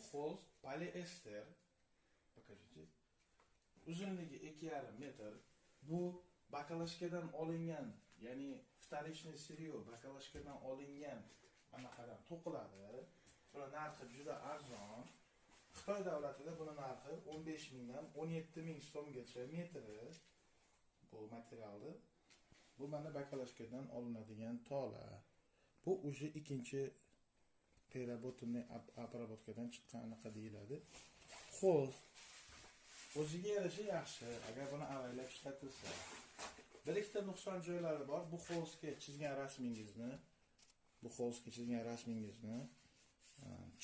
xo'sh poliester. Покажите. Uzunligi 2,5 metr. Bu bakalashkadan olingan, ya'ni вторичный сырье bakalashkadan olingan anaqadan to'qiladi. Buni narxi juda arzon. Xitoy davlatida buni narxi 15 mingdan 17 ming so'mgacha metri. Bu materialni. Bu mana bakalashkadan olinadigan tola. Bu уже ikkinchi переработанный обработкадан chiqqan anaqa deyiladi. Xo'sh, o'ziga yarasha yaxshi, agar buni avaylab ishlatilsa. Bir ikkita nuqson joylari bor. Bu xo'sga chizgan rasmingizni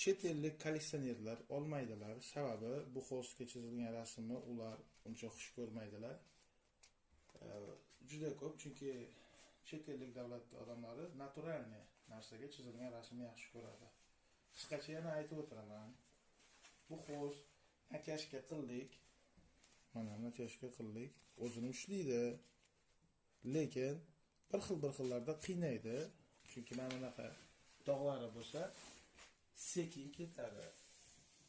chet ellik kolleksionerlar olmaydilar. Sababi bu xo'sga chizilgan rasmni ular uncha xush ko'rmaydilar. Juda ko'p, chunki chet ellik davlat odamlari naturalniy narsaga chizilgan rasmni yaxshi ko'radi. Qisqacha yana aytib o'tiraman. Bu xo'sh natyashka qildik. Mana natyashka qildik. O'zini ushlaydi. Lekin bir xillarda qiynaydi. Chunki mana bunaqa dog'lari bo'lsa, sekin ketadi.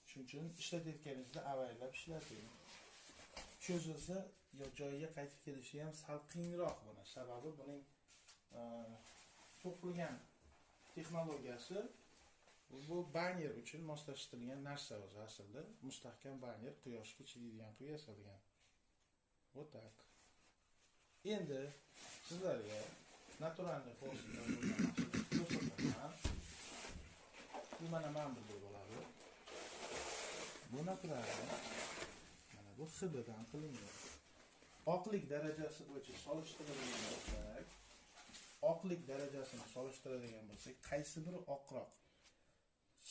Shuning uchun ishlatayotganingizda avaylab ishlating. Cho'zilsa joyiga qaytib kelishi ham sal qiyinroq buni. Sababi buning to'qilgan texnologiyasi bu banner uchun moslashtirilgan narsa o'zi aslida. Mustahkam banner, quyoshga chidaydigan qilib yasalgan. Вот так. Endi sizlarga naturalniy xo'slar ko'rsataman. Bu mana bunday bo'ladi. Bu naturalniy. Mana bu hibidan qilingan. Oqlik darajasi bo'yicha solishtiradigan bo'lsak, oqlik darajasini solishtiradigan bo'lsak, qaysi biri oqroq?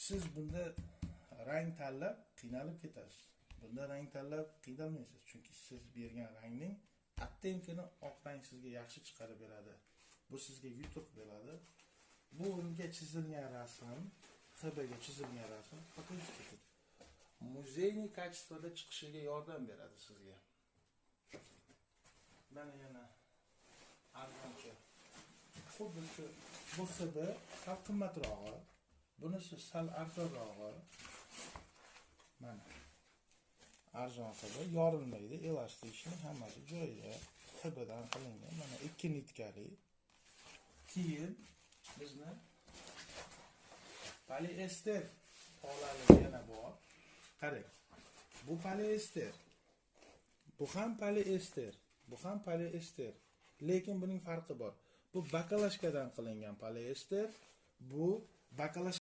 Siz bunda rang tanlab qiynalib ketasiz. Bunda rang tanlab qiynalmaysiz, chunki siz bergan rangning attenkini oq rang sizga yaxshi chiqarib beradi. Bu sizga yutuq beradi. Bu unga chizilgan rasm, hibiga chizilgan rasm faqat muzeyniy kачествоda chiqishiga yordam beradi sizga. Mana yana arzoncha. Xuddi shu bu hibi sal qimmatrog'i, bunisi sal arzonrog'i. Mana arzon hibi yorilmaydi, elastikni hammasi joyida. Hibidan qilingan. Mana 2 nitkali. Keyin bizni poliester tolali yana bor. Qarang. Bu poliester. Bu ham poliester. Bu ham poliester. Lekin buning farqi bor. Bu bakalashkadan qilingan poliester, bu bakalashka